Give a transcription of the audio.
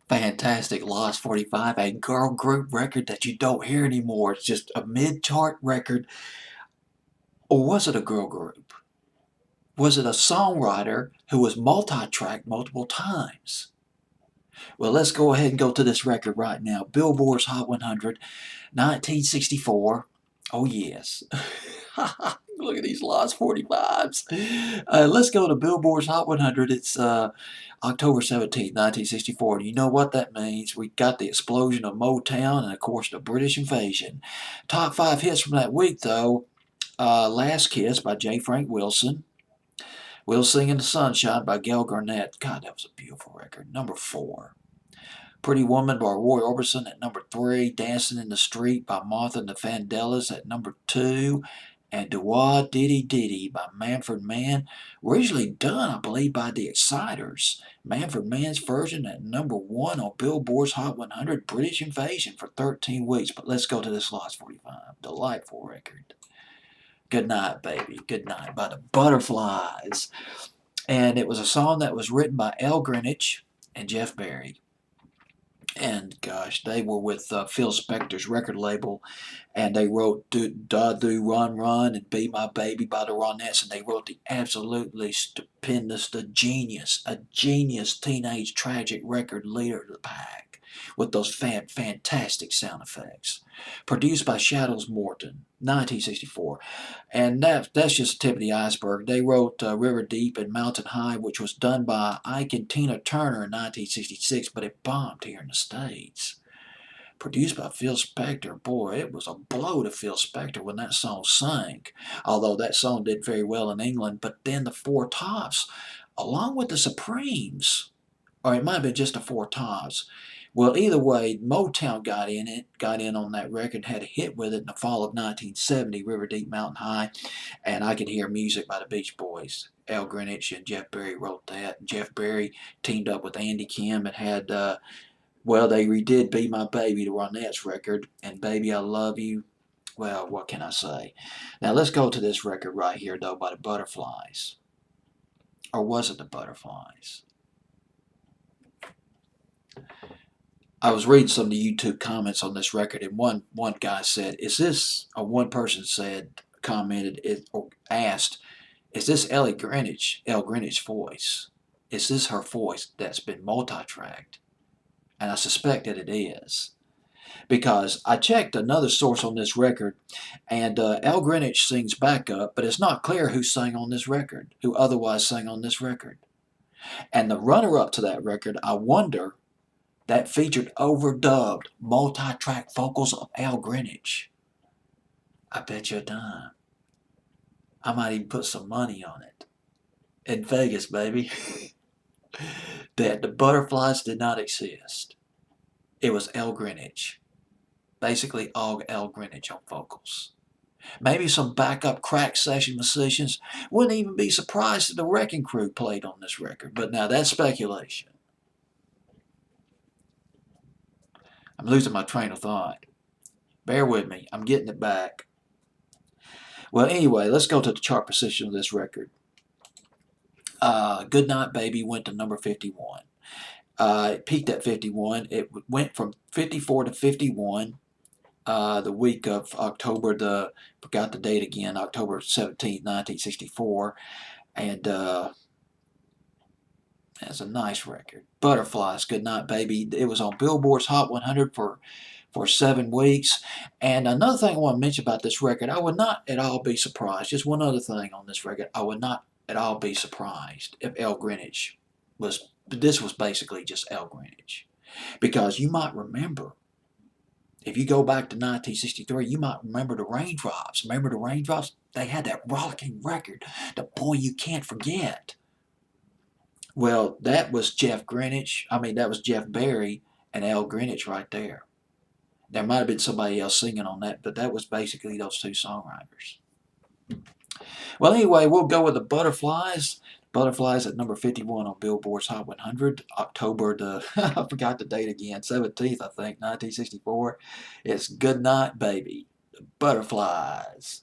Fantastic Lost 45, a girl group record that you don't hear anymore. It's just a mid-chart record. Or was it a girl group? Was it a songwriter who was multi-tracked multiple times? Well, let's go ahead and go to this record right now. Billboard's Hot 100, 1964. Oh, yes. Look at these Lost 45s. Let's go to Billboard's Hot 100. It's October 17th, 1964. And you know what that means? We got the explosion of Motown and, of course, the British invasion. Top 5 hits from that week, though. Last Kiss by J. Frank Wilson. We'll Sing in the Sunshine by Gail Garnett. God, that was a beautiful record. Number 4. Pretty Woman by Roy Orbison at number 3. Dancing in the Street by Martha and the Vandellas at number 2. And Dwa Diddy Diddy by Manfred Mann. Originally done, I believe, by the Exciters. Manfred Mann's version at number 1 on Billboard's Hot 100 British Invasion for 13 weeks. But let's go to this Lost 45. Delightful record. Good Night, Baby. Good Night by the Butterflies. And it was a song that was written by Al Greenwich and Jeff Barry. And gosh, they were with Phil Spector's record label, and they wrote Da Do Run Run and Be My Baby by the Ronettes, and they wrote the absolutely stupendous, a genius teenage tragic record leader of the pack with those fantastic sound effects. Produced by Shadows Morton, 1964. And that's just the tip of the iceberg. They wrote River Deep and Mountain High, which was done by Ike and Tina Turner in 1966, but it bombed here in the States. Produced by Phil Spector. Boy, it was a blow to Phil Spector when that song sank. Although that song did very well in England. But then the Four Tops, along with the Supremes, or it might have been just the Four Tops. Well, either way, Motown got in on that record, had a hit with it in the fall of 1970, River Deep Mountain High, and I Could Hear Music by the Beach Boys. Al Greenwich and Jeff Barry wrote that. Jeff Barry teamed up with Andy Kim and had, well, they redid Be My Baby, the Ronettes record, and Baby I Love You. Well, what can I say? Now, let's go to this record right here, though, by the Butterflies. Or was it the Butterflies? I was reading some of the YouTube comments on this record, and one guy said, "Is this?" Or one person commented, or asked, "Is this Al Greenwich's voice? Is this her voice that's been multi-tracked?" And I suspect that it is, because I checked another source on this record, and Al Greenwich sings backup, but it's not clear who sang on this record, who otherwise sang on this record. And the runner-up to that record, I wonder, that featured overdubbed multi-track vocals of Al Greenwich. I bet you a dime. I might even put some money on it. In Vegas, baby. That the Butterflies did not exist. It was Al Greenwich. Basically all Al Greenwich on vocals. Maybe some backup crack session musicians. Wouldn't even be surprised if the Wrecking Crew played on this record. But now that's speculation. I'm losing my train of thought. Bear with me. I'm getting it back. Well, anyway, let's go to the chart position of this record. Good Night Baby went to number 51. It peaked at 51. It went from 54 to 51 the week of October, forgot the date again, October 17th, 1964. And that's a nice record. Butterflies, Good Night Baby. It was on Billboard's Hot 100 for 7 weeks. And another thing I want to mention about this record, I would not at all be surprised. Just one other thing on this record. I would not at all be surprised if Al Greenwich this was basically just Al Greenwich. Because you might remember, if you go back to 1963, you might remember the Raindrops. Remember the Raindrops? They had that rollicking record, The Boy You Can't Forget. Well, that was Jeff Barry and Al Greenwich right there. There might have been somebody else singing on that, but that was basically those two songwriters. Well, anyway, we'll go with the Butterflies. Butterflies at number 51 on Billboard's Hot 100. October I forgot the date again, 17th, I think, 1964. It's Good Night Baby, the Butterflies.